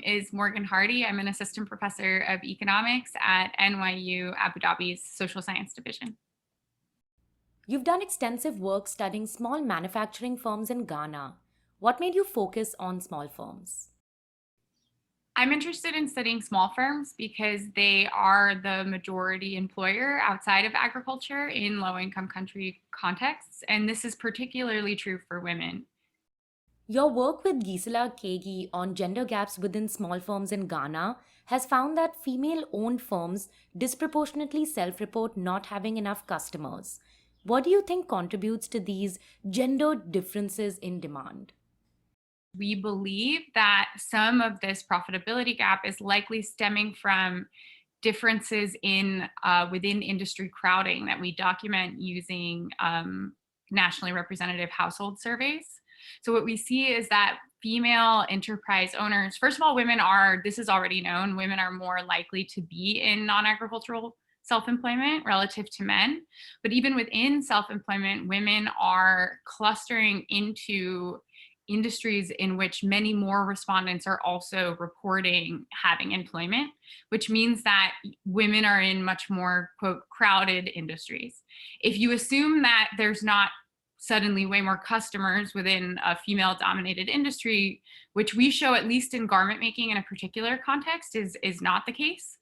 is Morgan Hardy. I'm an assistant professor of economics at NYU Abu Dhabi's Social Science Division. You've done extensive work studying small manufacturing firms in Ghana. What made you focus on small firms? I'm interested in studying small firms because they are the majority employer outside of agriculture in low-income country contexts, and this is particularly true for women. Your work with Gisela Kegi on gender gaps within small firms in Ghana has found that female owned firms disproportionately self report not having enough customers. What do you think contributes to these gender differences in demand? We believe that some of this profitability gap is likely stemming from differences in within industry crowding that we document using nationally representative household surveys. So what we see is that female enterprise owners, first of all, women are, this is already known, women are more likely to be in non-agricultural self-employment relative to men. But even within self-employment, women are clustering into industries in which many more respondents are also reporting having employment, which means that women are in much more, quote, crowded industries. If you assume that there's not suddenly way more customers within a female dominated industry, which we show at least in garment making in a particular context is not the case,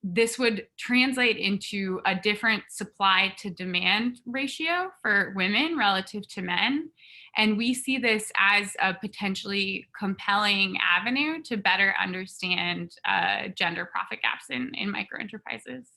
this would translate into a different supply to demand ratio for women relative to men. And we see this as a potentially compelling avenue to better understand gender profit gaps in micro enterprises.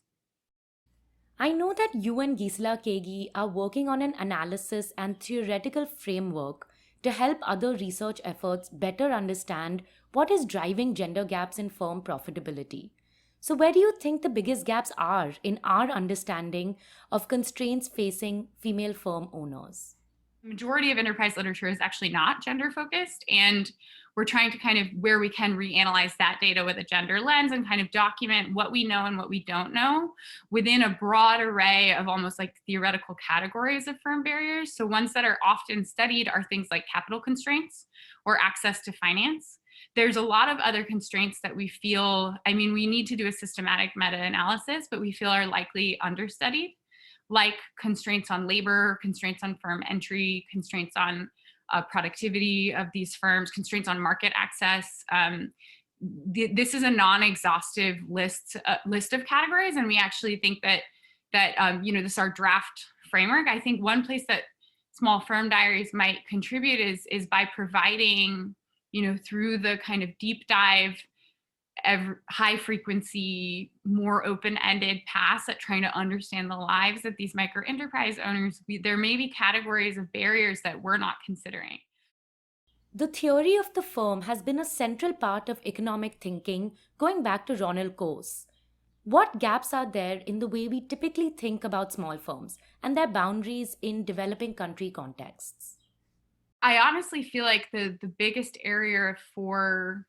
I know that you and Gisela Kegi are working on an analysis and theoretical framework to help other research efforts better understand what is driving gender gaps in firm profitability. So, where do you think the biggest gaps are in our understanding of constraints facing female firm owners? Majority of enterprise literature is actually not gender focused, and we're trying to kind of, where we can, reanalyze that data with a gender lens and kind of document what we know and what we don't know within a broad array of almost like theoretical categories of firm barriers. So ones that are often studied are things like capital constraints or access to finance. There's a lot of other constraints that we feel, I mean, we need to do a systematic meta-analysis, but we feel are likely understudied, like constraints on labor, constraints on firm entry, constraints on productivity of these firms, constraints on market access. This is a non-exhaustive list of categories, and we actually think that this is our draft framework. I think one place that small firm diaries might contribute is by providing, through the kind of deep dive, high frequency, more open-ended paths at trying to understand the lives of these micro enterprise owners, there may be categories of barriers that we're not considering. The theory of the firm has been a central part of economic thinking going back to Ronald Coase. What gaps are there in the way we typically think about small firms and their boundaries in developing country contexts? I honestly feel like the biggest area for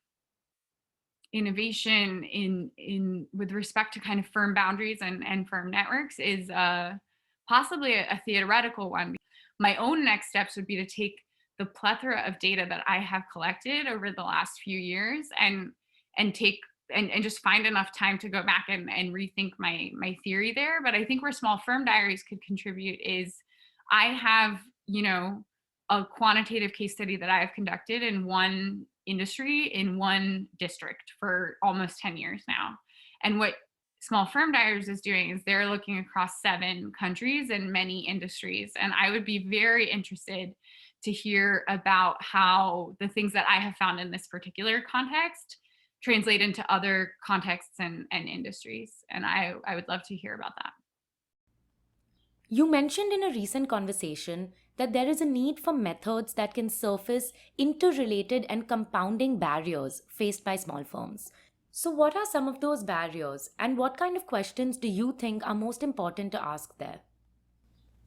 innovation in with respect to kind of firm boundaries and firm networks is possibly a theoretical one. My own next steps would be to take the plethora of data that I have collected over the last few years and take and just find enough time to go back and rethink my theory there. But I think where small firm diaries could contribute is I have, a quantitative case study that I have conducted in one industry in one district for almost 10 years now. And what Small Firm Diaries is doing is they're looking across 7 countries and many industries. And I would be very interested to hear about how the things that I have found in this particular context translate into other contexts and industries. And I would love to hear about that. You mentioned in a recent conversation that there is a need for methods that can surface interrelated and compounding barriers faced by small firms. So, what are some of those barriers, and what kind of questions do you think are most important to ask there?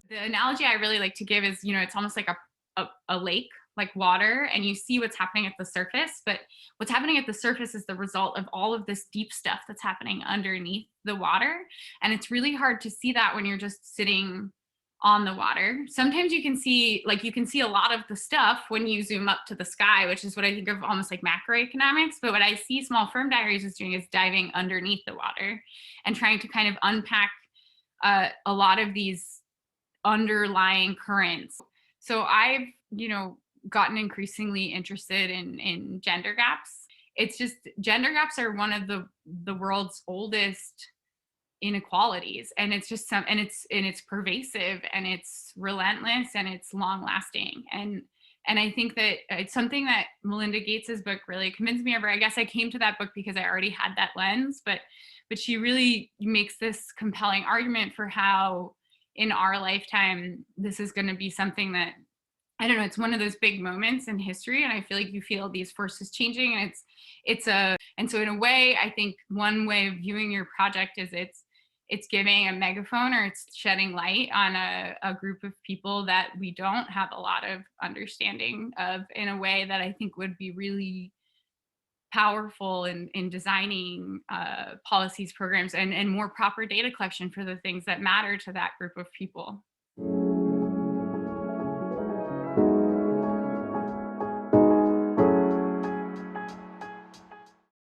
The analogy I really like to give is, it's almost like a lake, like water, and you see what's happening at the surface, but what's happening at the surface is the result of all of this deep stuff that's happening underneath the water. And it's really hard to see that when you're just sitting on the water. Sometimes you can see a lot of the stuff when you zoom up to the sky, which is what I think of almost like macroeconomics. But what I see Small Firm Diaries is doing is diving underneath the water and trying to kind of unpack a lot of these underlying currents. So I've, gotten increasingly interested in gender gaps. It's just gender gaps are one of the world's oldest inequalities, and it's just it's pervasive, and it's relentless, and it's long lasting. And I think that it's something that Melinda Gates's book really convinced me of. I guess I came to that book because I already had that lens, but she really makes this compelling argument for how in our lifetime this is going to be something that, I don't know, it's one of those big moments in history, and I feel like you feel these forces changing, and and so in a way, I think one way of viewing your project is it's giving a megaphone, or it's shedding light on a group of people that we don't have a lot of understanding of, in a way that I think would be really powerful in designing policies, programs, and more proper data collection for the things that matter to that group of people.